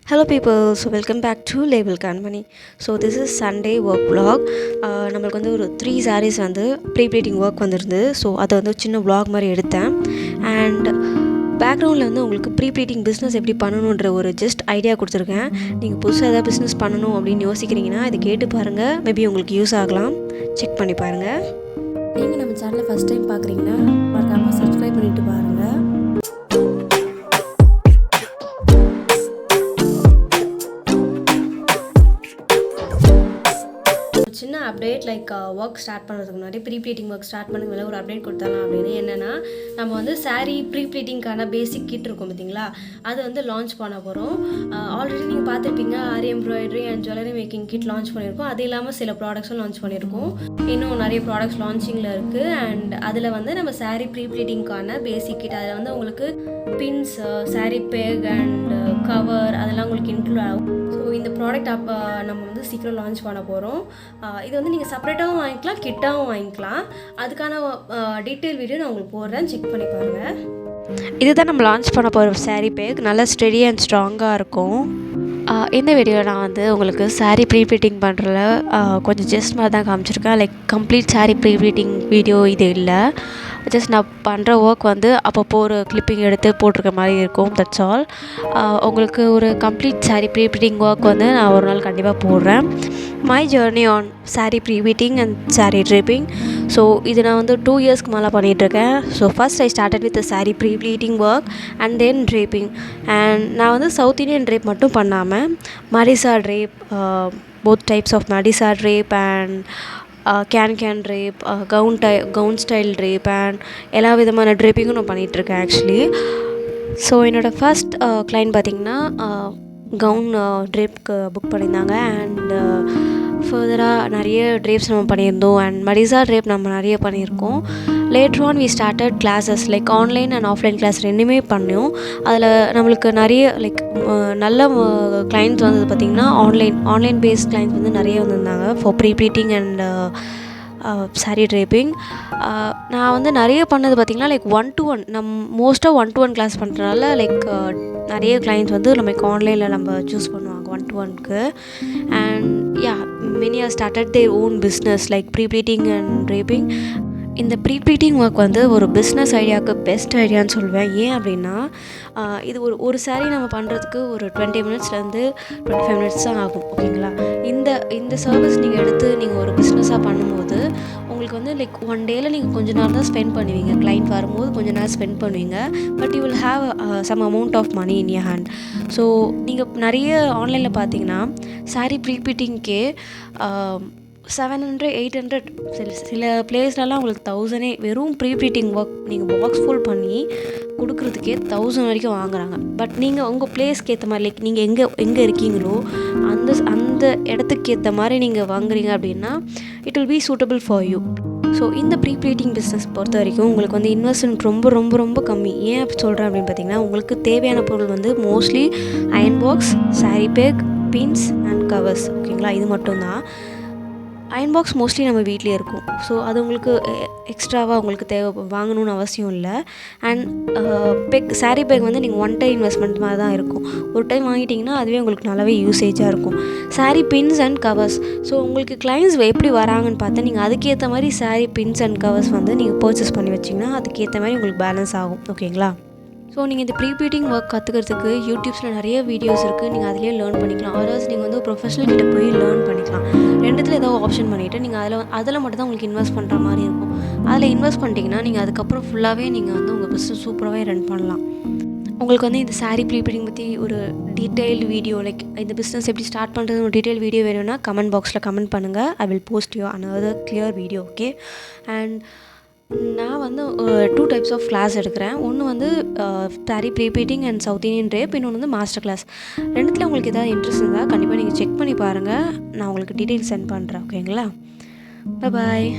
Hello people, so welcome back to Label Company. So this is Sunday work vlog. நம்மளுக்கு வந்து ஒரு 3 sarees வந்து pre-pleating work வந்திருந்து. So அதை வந்து சின்ன vlog மாதிரி எடுத்தேன். அண்ட் பேக்ரவுண்டில் வந்து உங்களுக்கு ப்ரீ-ப்ளீட்டிங் பிஸ்னஸ் எப்படி பண்ணணுன்ற ஒரு ஜஸ்ட் ஐடியா கொடுத்துருக்கேன். நீங்கள் புதுசாக எதாவது பிஸ்னஸ் பண்ணணும் அப்படின்னு யோசிக்கிறீங்கன்னா இதை கேட்டு பாருங்கள். மேபி உங்களுக்கு யூஸ் ஆகலாம். செக் பண்ணி பாருங்கள். நீங்கள் நம்ம சேனலை ஃபஸ்ட் டைம் பார்க்குறீங்கன்னா மறக்காமல் சப்ஸ்கிரைப் பண்ணிவிட்டு பாருங்கள். சின்ன அப்டேட் லைக் ஒர்க் ஸ்டார்ட் பண்ணுறதுக்கு முன்னாடி ப்ரீ-ப்ளீட்டிங் ஒர்க் ஸ்டார்ட் பண்ண மேலே ஒரு அப்டேட் கொடுத்தாலாம் அப்படின்னு என்னென்னா, நம்ம வந்து சாரீ ப்ரீ-ப்ளீட்டிங்கான பேசிக் கிட் இருக்கும் பார்த்தீங்களா, அது வந்து லான்ச் பண்ண போகிறோம். ஆல்ரெடி நீங்கள் பார்த்துருப்பீங்க, aari embroidery and jewellery making kit launch பண்ணியிருக்கோம். அது இல்லாமல் சில ப்ராடக்ட்ஸும் லான்ச் பண்ணியிருக்கோம். இன்னும் நிறைய ப்ராடக்ட்ஸ் லான்ச்சிங்கில் இருக்குது. அண்ட் அதில் வந்து நம்ம சாரீ ப்ரீ-ப்ளீட்டிங்கான பேசிக் கிட், அதில் வந்து உங்களுக்கு pins, sari bag and cover அதெல்லாம் உங்களுக்கு இன்க்ளூட் ஆகும். ஸோ இந்த ப்ராடக்ட் அப்போ நம்ம வந்து சீக்கிரம் லான்ச் பண்ண போகிறோம். இது வந்து நீங்கள் செப்பரேட்டாகவும் வாங்கிக்கலாம், கிட்டாகவும் வாங்கிக்கலாம். அதுக்கான டீட்டெயில் வீடியோ நான் உங்களுக்கு போடுறேன், செக் பண்ணி பாருங்கள். இதுதான் நம்ம லான்ச் பண்ண போகிற சாரீ பேக். நல்லா ஸ்டெடி அண்ட் ஸ்ட்ராங்காக இருக்கும். இந்த வீடியோவில் நான் வந்து உங்களுக்கு சாரீ ப்ரீ-ப்ளீட்டிங் பண்ணுறதுல கொஞ்சம் ஜஸ்ட் மாதிரி தான் காமிச்சிருக்கேன். Like complete sari pre-pleating video இது இல்லை. ஜஸ்ட் நான் பண்ணுற ஒர்க் வந்து அப்பப்போ ஒரு கிளிப்பிங் எடுத்து போட்டிருக்க மாதிரி இருக்கும். That's all. உங்களுக்கு ஒரு கம்ப்ளீட் சாரீ ப்ரீ-ப்ளீட்டிங் ஒர்க் வந்து நான் ஒரு நாள் கண்டிப்பாக போடுறேன். My journey on sari pre pleating and sari draping. So இது நான் வந்து 2 இயர்ஸ்க்கு மேலே பண்ணிகிட்ருக்கேன். So first I started with sari pre pleating work and then draping. And நான் வந்து சவுத் இண்டியன் ட்ரேப் மட்டும் பண்ணாமல் மரிசா ட்ரேப், போத் டைப்ஸ் ஆஃப் மரிசா ட்ரேப் அண்ட் கேன் drape, gown style drape and எல்லா விதமான ட்ரேப்பிங்கும் நான் பண்ணிகிட்ருக்கேன் ஆக்சுவலி. ஸோ என்னோடய ஃபஸ்ட் கிளைண்ட் பார்த்திங்கன்னா கவுன் ட்ரேப்க்கு புக் பண்ணியிருந்தாங்க. அண்ட் ஃபர்தராக நிறைய ட்ரேப்ஸ் நம்ம பண்ணியிருந்தோம். அண்ட் மரிசா ட்ரேப் நம்ம நிறைய பண்ணியிருக்கோம். Later on we started classes like online and offline class ரெண்டுமே பண்ணோம். அதில் நம்மளுக்கு நிறைய லைக் நல்ல கிளைண்ட்ஸ் வந்தது பார்த்திங்கன்னா ஆன்லைன் பேஸ்ட் கிளைண்ட்ஸ் வந்து நிறைய வந்திருந்தாங்க for pre-pleating and sari draping. நான் வந்து நிறைய பண்ணது பார்த்திங்கன்னா லைக் 1-to-1 மோஸ்ட்டாக 1-to-1 கிளாஸ் பண்ணுறதுனால லைக் நிறைய கிளைண்ட்ஸ் வந்து நமக்கு ஆன்லைனில் நம்ம சூஸ் பண்ணுவாங்க 1-to-1க்கு. And yeah, many have started their own business like pre-pleating and draping. இந்த ப்ரீ-ப்ளீட்டிங் ஒர்க் வந்து ஒரு பிஸ்னஸ் ஐடியாவுக்கு பெஸ்ட் ஐடியான்னு சொல்லுவேன். ஏன் அப்படின்னா இது ஒரு சாரீ நம்ம பண்ணுறதுக்கு ஒரு 20 மினிட்ஸ்லேருந்து 25 மினிட்ஸ் தான் ஆகும். ஓகேங்களா? இந்த சர்வீஸ் நீங்கள் எடுத்து நீங்கள் ஒரு பிஸ்னஸாக பண்ணும்போது உங்களுக்கு வந்து லைக் ஒன் டேயில் நீங்கள் கொஞ்ச நேரம் தான் ஸ்பெண்ட் பண்ணுவீங்க. கிளைண்ட் வரும்போது கொஞ்சம் நேரம் ஸ்பெண்ட் பண்ணுவீங்க. But you will have some amount of money in your hand. So நீங்கள் நிறைய ஆன்லைனில் பார்த்தீங்கன்னா சாரீ ப்ரீ-ப்ளீட்டிங்க்கே 700, 800 சில பிளேஸ்லலாம் உங்களுக்கு 1000 வெறும் ப்ரீ-ப்ளீட்டிங் ஒர்க் நீங்கள் பாக்ஸ் ஃபுல் பண்ணி கொடுக்குறதுக்கே 1000 வரைக்கும் வாங்குறாங்க. பட் நீங்கள் உங்கள் பிளேஸ்க்கு ஏற்ற மாதிரி லைக் நீங்கள் எங்கே இருக்கீங்களோ அந்த இடத்துக்கு ஏற்ற மாதிரி நீங்கள் வாங்குறீங்க அப்படின்னா it will be suitable for you. So இந்த ப்ரீ-ப்ளீட்டிங் பிஸ்னஸ் பொறுத்த வரைக்கும் உங்களுக்கு வந்து இன்வெஸ்ட்மெண்ட் ரொம்ப ரொம்ப ரொம்ப கம்மி. ஏன் அப்படி சொல்கிறேன் அப்படின்னு பார்த்தீங்கன்னா, உங்களுக்கு தேவையான பொருள் வந்து mostly iron box, sari bag, pins and covers. ஓகேங்களா? இது மட்டும்தான். அயன் பாக்ஸ் மோஸ்ட்லி நம்ம வீட்லேயே இருக்கும். ஸோ அது உங்களுக்கு எக்ஸ்ட்ராவாக உங்களுக்கு வாங்கணும்னு அவசியம் இல்லை. அண்ட் சாரீ பேக் வந்து நீங்கள் ஒன் டைம் இன்வெஸ்ட்மெண்ட் மாதிரி தான் இருக்கும். ஒரு டைம் வாங்கிட்டிங்கன்னா அதுவே உங்களுக்கு நல்லாவே யூசேஜாக இருக்கும். Sari pins and covers. So உங்களுக்கு கிளைண்ட்ஸ் எப்படி வராங்கன்னு பார்த்தா நீங்கள் அதுக்கேற்ற மாதிரி சாரீ பின்ஸ் அண்ட் கவர்ஸ் வந்து நீங்கள் பர்ச்சேஸ் பண்ணி வச்சிங்கன்னா அதுக்கேற்ற மாதிரி உங்களுக்கு பேலன்ஸ் ஆகும். ஓகேங்களா? ஸோ நீங்கள் இந்த ப்ரீ-ப்ளீட்டிங் ஒர்க் கற்றுக்கிறதுக்கு யூடியூப்ஸில் நிறைய வீடியோஸ் இருக்குது. நீங்கள் அதிலே லேர்ன் பண்ணிக்கலாம். அதர்ஸ் நீங்கள் வந்து ப்ரொஃபஷனல் கிட்ட போய் லேர்ன் பண்ணிக்கலாம். ரெண்டுத்தில் ஏதோ ஆப்ஷன் பண்ணிவிட்டு நீங்கள் அதில் மட்டும் தான் உங்களுக்கு இன்வெஸ்ட் பண்ணுற மாதிரி இருக்கும். அதில் இன்வெஸ்ட் பண்ணிட்டீங்கன்னா நீங்கள் அதுக்கப்புறம் ஃபுல்லாகவே நீங்கள் வந்து உங்கள் பிஸ்னஸ் சூப்பராகவே ரன் பண்ணலாம். உங்களுக்கு வந்து இந்த சாரீ ப்ரீ-ப்ளீட்டிங் பற்றி ஒரு டீட்டெயில்டு வீடியோ லைக் இந்த பிஸ்னஸ் எப்படி ஸ்டார்ட் பண்ணுறது ஒரு டீட்டெயில் வீடியோ வேணும்னா கமெண்ட் பாக்ஸில் கமெண்ட் பண்ணுங்கள். I will post you another clear video. Okay? And நான் வந்து 2 டைப்ஸ் ஆஃப் கிளாஸ் எடுக்கிறேன். ஒன்று வந்து sari pre pleating and south Indian drape, இன்னொன்று வந்து மாஸ்டர் கிளாஸ். ரெண்டுத்தில் உங்களுக்கு ஏதாவது இன்ட்ரெஸ்ட் இருந்தால் கண்டிப்பாக நீங்கள் செக் பண்ணி பாருங்கள். நான் உங்களுக்கு டீட்டெயில்ஸ் சென்ட் பண்ணுறேன். ஓகேங்களா? பாய்.